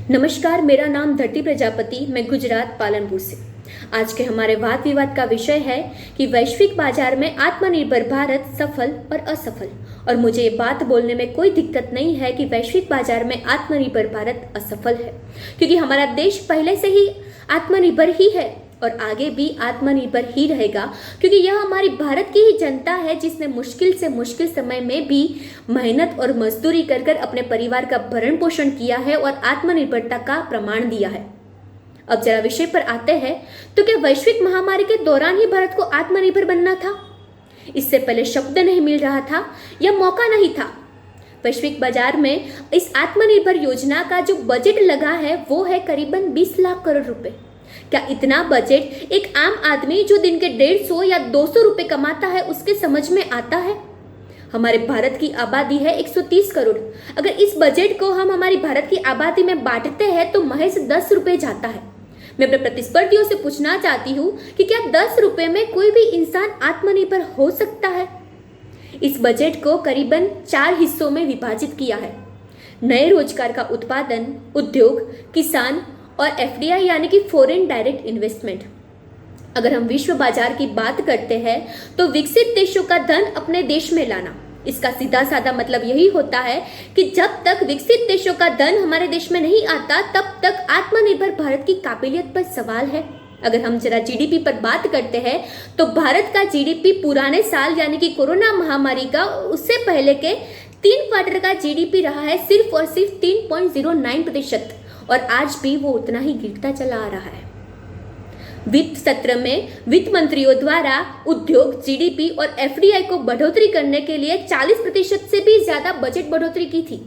नमस्कार, मेरा नाम धरती प्रजापति, मैं गुजरात पालनपुर से। आज के हमारे वाद विवाद का विषय है कि वैश्विक बाजार में आत्मनिर्भर भारत सफल और असफल। और मुझे ये बात बोलने में कोई दिक्कत नहीं है कि वैश्विक बाजार में आत्मनिर्भर भारत असफल है, क्योंकि हमारा देश पहले से ही आत्मनिर्भर ही है और आगे भी आत्मनिर्भर ही रहेगा, क्योंकि यह हमारी भारत की ही जनता है जिसने मुश्किल से मुश्किल समय में भी मेहनत और मजदूरी कर कर अपने परिवार का भरण पोषण किया है और आत्मनिर्भरता का प्रमाण दिया है। अब जरा विषय पर आते हैं, तो क्या वैश्विक महामारी के दौरान ही भारत को आत्मनिर्भर बनना था? इससे पहले शब्द नहीं मिल रहा था या मौका नहीं था? वैश्विक बाजार में इस आत्मनिर्भर योजना का जो बजट लगा है वो है करीबन 20 लाख करोड़ रुपए। क्या इतना बजट एक आम आदमी जो दिन के 150 या 200 रुपए कमाता है उसके समझ में आता है? हमारे भारत की आबादी है 130 करोड़। अगर इस बजट को हम हमारी भारत की आबादी में बांटते हैं तो महज 10 रुपए जाता है। मैं अपने प्रतिस्पर्धियों से पूछना चाहती हूँ कि क्या 10 रुपए में कोई भी इंसान आत्मनिर्भर हो सकता है? इस बजट को करीबन 4 हिस्सों में विभाजित किया है। नए रोजगार का उत्पादन, उद्योग, किसान और एफडीआई यानी कि फॉरेन डायरेक्ट इन्वेस्टमेंट। अगर हम विश्व बाजार की बात करते हैं तो विकसित देशों का धन अपने देश में लाना। इसका सीधा साधा मतलब यही होता है कि जब तक विकसित देशों का धन हमारे देश में नहीं आता तब तक आत्मनिर्भर भारत की काबिलियत पर सवाल है। अगर हम जरा जीडीपी पर बात करते हैं तो भारत का जीडीपी पुराने साल यानी कि कोरोना महामारी का उससे पहले के 3 क्वार्टर का जीडीपी रहा है सिर्फ और सिर्फ 3.09%, और आज भी वो उतना ही गिरता चला आ रहा है। वित्त सत्र में वित्त मंत्रियों द्वारा उद्योग, जीडीपी और एफडीआई को बढ़ोतरी करने के लिए 40% से भी ज्यादा बजट बढ़ोतरी की थी,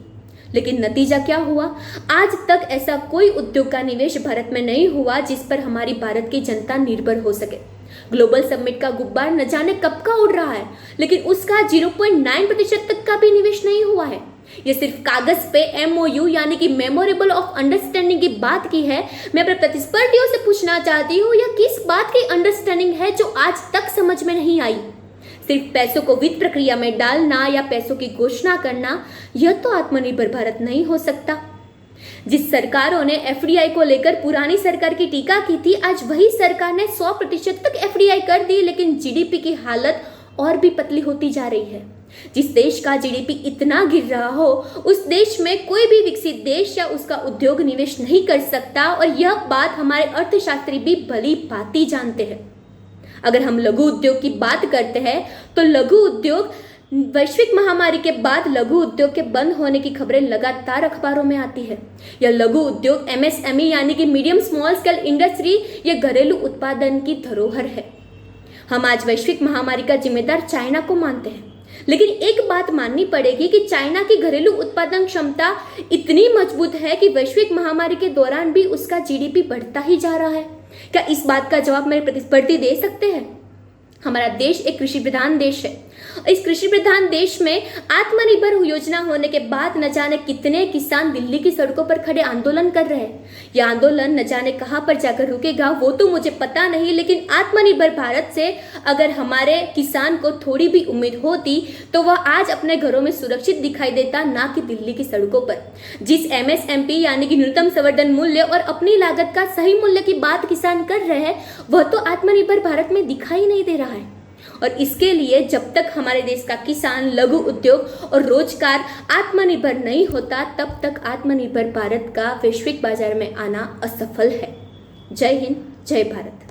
लेकिन नतीजा क्या हुआ? आज तक ऐसा कोई उद्योग का निवेश भारत में नहीं हुआ जिस पर हमारी भारत की जनता निर्भर हो सके। ग्लोबल समिट का गुब्बार न जाने कब का उड़ रहा है, लेकिन उसका 0.9% तक का भी निवेश नहीं हुआ है। ये सिर्फ कागज पे MOU यानी कि मेमोरेबल ऑफ अंडरस्टैंडिंग की बात की है। मैं अपने प्रतिस्पर्धियों से पूछना चाहती हूँ, यह किस बात की अंडरस्टैंडिंग है जो आज तक समझ में नहीं आई? सिर्फ पैसों को वित्त प्रक्रिया में डालना या पैसों की घोषणा करना, यह तो आत्मनिर्भर भारत नहीं हो सकता। जिस सरकारों ने एफडीआई को लेकर पुरानी सरकार की टीका की थी, आज वही सरकार ने 100% तक एफडीआई कर दी, लेकिन जीडीपी की हालत और भी पतली होती जा रही है। जिस देश का जीडीपी इतना गिर रहा हो उस देश में कोई भी विकसित देश या उसका उद्योग निवेश नहीं कर सकता, और यह बात हमारे अर्थशास्त्री भी भली भांति जानते हैं। अगर हम लघु उद्योग की बात करते हैं तो लघु उद्योग वैश्विक महामारी के बाद लघु उद्योग के बंद होने की खबरें लगातार अखबारों में आती है। यह लघु उद्योग MSME यानी कि मीडियम स्मॉल स्केल इंडस्ट्री, यह घरेलू उत्पादन की धरोहर है। हम आज वैश्विक महामारी का जिम्मेदार चाइना को मानते हैं, लेकिन एक बात माननी पड़ेगी कि चाइना की घरेलू उत्पादन क्षमता इतनी मजबूत है कि वैश्विक महामारी के दौरान भी उसका जीडीपी बढ़ता ही जा रहा है। क्या इस बात का जवाब मेरे प्रतिस्पर्धी दे सकते हैं? हमारा देश एक कृषि प्रधान देश है। इस कृषि प्रधान देश में आत्मनिर्भर योजना होने के बाद न जाने कितने किसान दिल्ली की सड़कों पर खड़े आंदोलन कर रहे हैं। यह आंदोलन न जाने कहां पर जाकर रुकेगा वो तो मुझे पता नहीं, लेकिन आत्मनिर्भर भारत से अगर हमारे किसान को थोड़ी भी उम्मीद होती तो वह आज अपने घरों में सुरक्षित दिखाई देता, ना कि दिल्ली की सड़कों पर। जिस MSMP यानी कि न्यूनतम समर्थन मूल्य और अपनी लागत का सही मूल्य की बात किसान कर रहे हैं वह तो आत्मनिर्भर भारत में दिखाई नहीं दे रहा है। और इसके लिए जब तक हमारे देश का किसान, लघु उद्योग और रोजगार आत्मनिर्भर नहीं होता तब तक आत्मनिर्भर भारत का वैश्विक बाजार में आना असफल है। जय हिंद, जय भारत।